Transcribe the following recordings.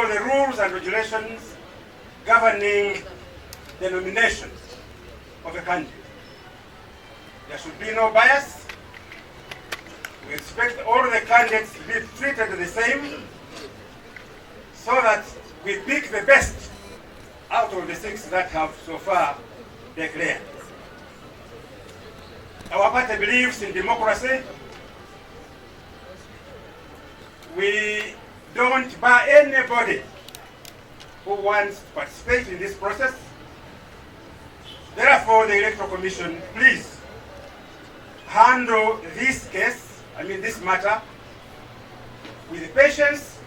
follow the rules and regulations governing the nomination of a candidate. There should be no bias. We expect all the candidates to be treated the same so that we pick the best out of the 6 that have so far declared. Our party believes in democracy. We don't bar anybody who wants to participate in this process. Therefore, the Electoral Commission, please handle this case, this matter, with patience,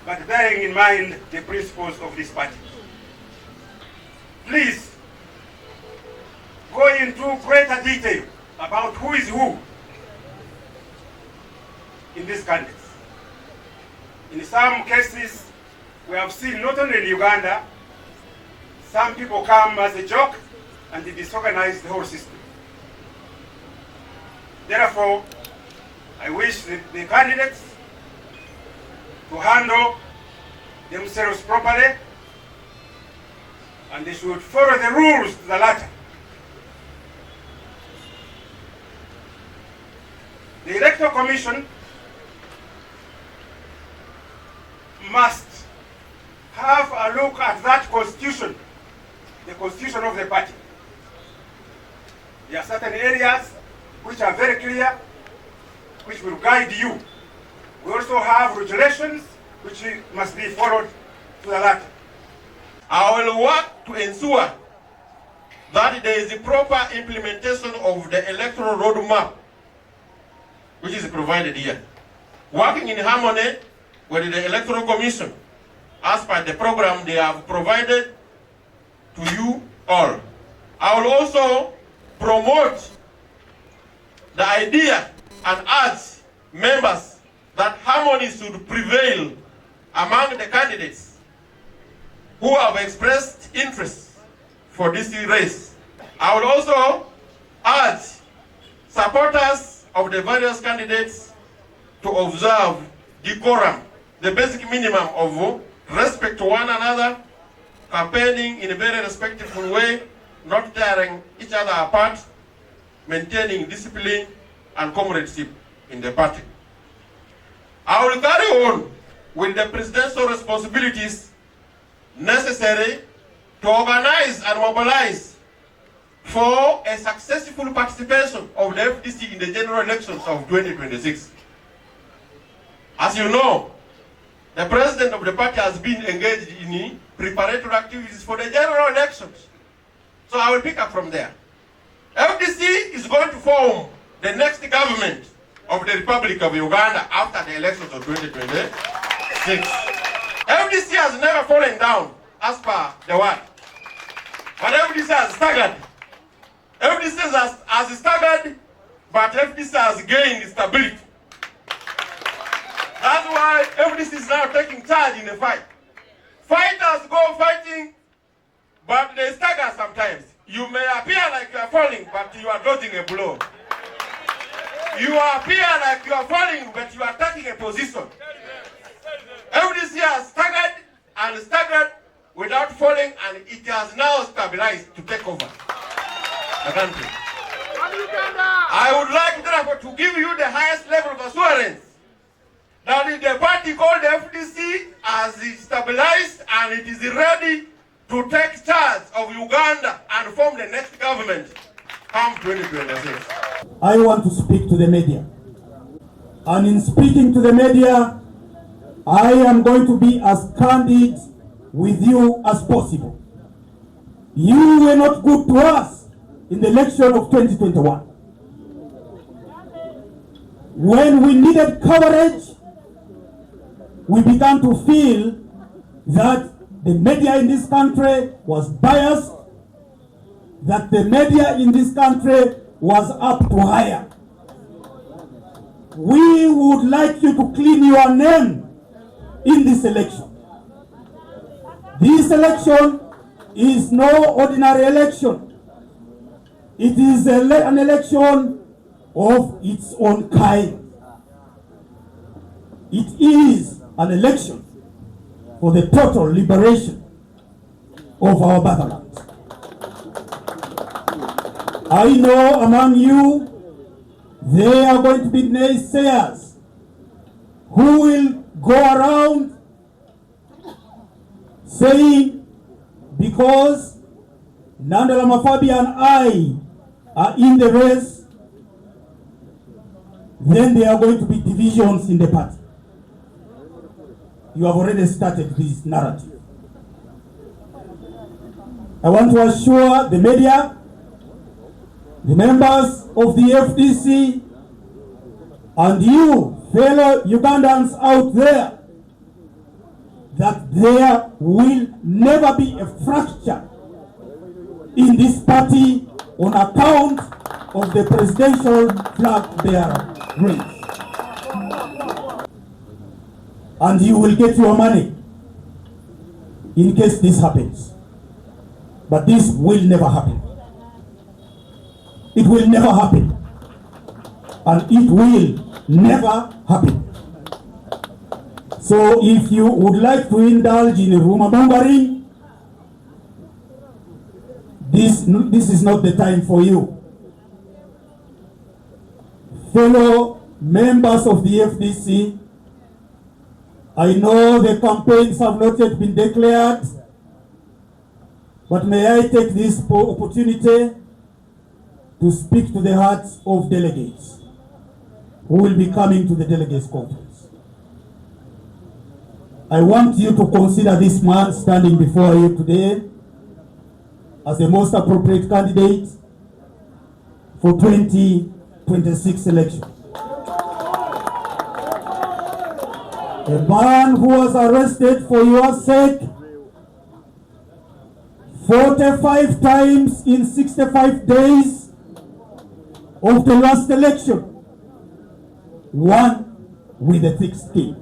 but bearing in mind the principles of this party. Please go into greater detail about who is who in these candidates. In some cases, we have seen not only in Uganda, some people come as a joke and they disorganize the whole system. Therefore, I wish the candidates to handle themselves properly, and they should follow the rules to the letter. The Electoral Commission must have a look at that constitution, the constitution of the party. There are certain areas which are very clear, which will guide you. We also have regulations which must be followed to the letter. I will work to ensure that there is a proper implementation of the electoral roadmap which is provided here. Working in harmony with the Electoral Commission as per the program they have provided to you all. I will also promote the idea and urge members that harmony should prevail among the candidates who have expressed interest for this race. I will also urge supporters of the various candidates to observe decorum, the basic minimum of respect to one another, campaigning in a very respectful way, not tearing each other apart, maintaining discipline and comradeship in the party. I will carry on with the presidential responsibilities necessary to organize and mobilize for a successful participation of the FDC in the general elections of 2026. As you know, the president of the party has been engaged in preparatory activities for the general elections. So I will pick up from there. FDC is going to form the next government of the Republic of Uganda after the elections of 2026. FDC has never fallen down as per the word. But FDC has staggered. FDC has staggered, but FDC has gained stability. That's why FDC is now taking charge in the fight. Fighters go fighting, but they stagger sometimes. You may appear like you are falling, but you are dodging a blow. You appear like you are falling, but you are taking a position. FDC has staggered and staggered without falling, and it has now stabilized to take over the country. I would like, therefore, to give you the highest level of assurance that the party called the FDC has stabilized and it is ready to take charge of Uganda and form the next government come 2026. I want to speak to the media. And in speaking to the media, I am going to be as candid with you as possible. You were not good to us in the election of 2021. When we needed coverage, we began to feel that the media in this country was biased, that the media in this country was up to hire. We would like you to clean your name in this election. This election is no ordinary election. It is an election of its own kind. It is an election for the total liberation of our motherland. I know among you there are going to be naysayers who will go around saying because Nandala Mafabi and I are in the race, then there are going to be divisions in the party. You have already started this narrative. I want to assure the media, the members of the FDC, and you fellow Ugandans out there, that there will never be a fracture in this party on account of the presidential flag bearer race. And you will get your money in case this happens. But this will never happen. It will never happen. And it will never happen. So if you would like to indulge in rumor mongering, this is not the time for you. Fellow members of the FDC, I know the campaigns have not yet been declared, but may I take this opportunity to speak to the hearts of delegates who will be coming to the delegates conference. I want you to consider this man standing before you today as the most appropriate candidate for 2026 election. A man who was arrested for your sake 45 times in 65 days of the last election, won with a thick skin.